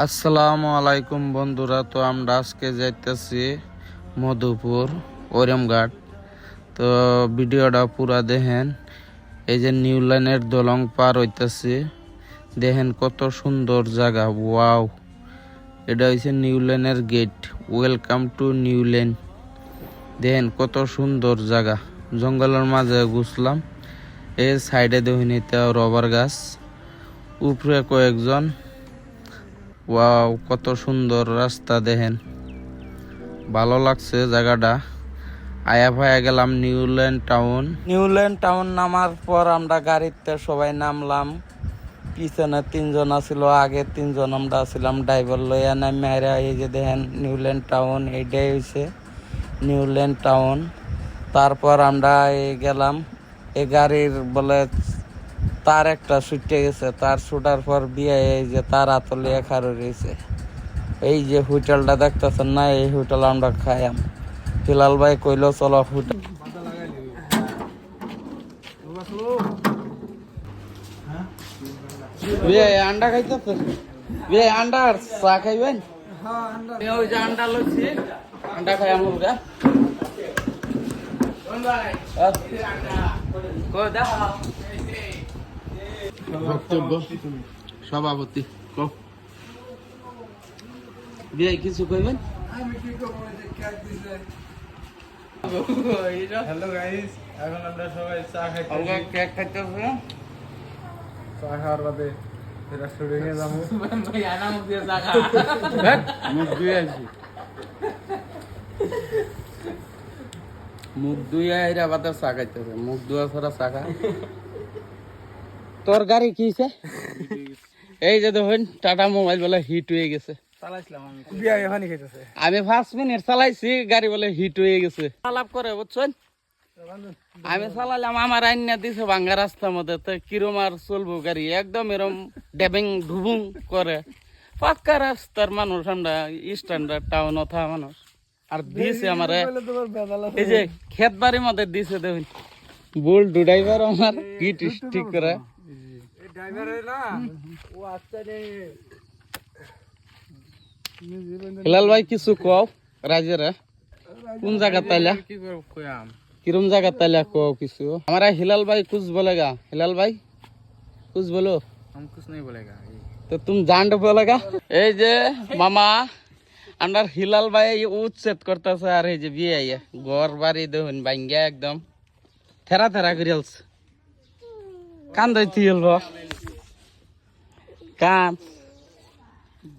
আসসালামু আলাইকুম বন্ধুরা, তো আমরা আজকে যাইতেছি মধুপুর ওরমঘাট। তো ভিডিওটা পুরা দেখেন। এই যে নিউ লাইনের দলং পার হইতেছি, দেখেন কত সুন্দর জায়গা। ওয়াও, এটা হচ্ছে নিউ লাইনের গেট। Welcome to New Line. দেখেন কত সুন্দর জায়গা, জঙ্গলের মাঝে ঘুরলাম। এই সাইডে দেখুন রবার গাছ, উপরে কয়েকজন। ওয়াও, কত সুন্দর রাস্তা দেখেন, ভালো লাগছে জায়গাটা। আয়া ভায়া গেলাম নিউল্যান্ড টাউন নামার পর আমরা গাড়িতে সবাই নামলাম। পিছনে 3 জন ছিল, আগে 3 জন আমরা ছিলাম। ড্রাইভার লইয়া নামিয়া এই যে দেখেন নিউল্যান্ড টাউন, এইটাই হয়েছে নিউল্যান্ড টাউন। তারপর আমরা গেলাম, এই গাড়ির বলে তার একটা ছুটে গেছে, তার ছুটার পর বিয়ে এই যে তার আতলিয়া খারো রয়েছে। এই যে হোটেলটা দেখতেছেন না, এই হোটেল আমরা খাইয়াম। হিলাল ভাই কইলো চলো হোটেল। আন্ডা খাইতেছে, আন্ডা চা খাইবেন? ওই যে আন্ডা লইছি, আন্ডা খাই আমরা। বক্তব্য সভাপতি বিয়ে কিছু কইবেন? হ্যালো গাইস, এখন আমরা সবাই চা খাইতেছি। কেক খাইতেছে। চা খাওয়ার বাদে রেস্টুরেন্টে যাবো। মুখ ধুয়ে আসি, মুখ ধুয়ে এরা বাদে চা খাইতেছে। মুখ ধোয়া ছাড়া চা খা। তোর গাড়ি কিছে? এই যে দেখুন টাটা মোবাইল বলে হিট হয়ে গেছে। আমি 5 মিনিট চালাইছি, গাড়ি বলে হিট হয়ে গেছে। আলাপ করে বুঝছেন, আমি চালালাম, আমার আইনা দিছে ভাঙ্গা রাস্তার মধ্যে। তো কিরম আর চলবো গাড়ি, একদম এরম ডেবিং ঢুবুং করে। পাক্কা রাস্তার মানুষ, আমরা স্ট্যান্ডার্ড টাউন ওঠা মানুষ। আর দিছে আমার এই যে ক্ষেত বাড়ির মধ্যে দিছে দেখুন। বুল ড্রাইভার আমার হিট ঠিক করে। হিলাল ভাই কিছু কও রাজেরা, কোন জায়গা তাইলা, কিরম জায়গা তাইলা কও কিছু। हमारा हिलाल भाई कुछ बोलेगा? हिलाल भाई कुछ बोलो। हम कुछ नहीं बोलेगा। तो तुम জান্ড बोलेगा। এই যে মামা আন্ডার হিলাল ভাই উচ্ছেদ করতেছে। আর এই যে বিয়ে আইয়া ঘর বাড়ি দেখুন ভাঙ্গা একদম থেরা থেরা করিয়ালছে। কান দইতে কান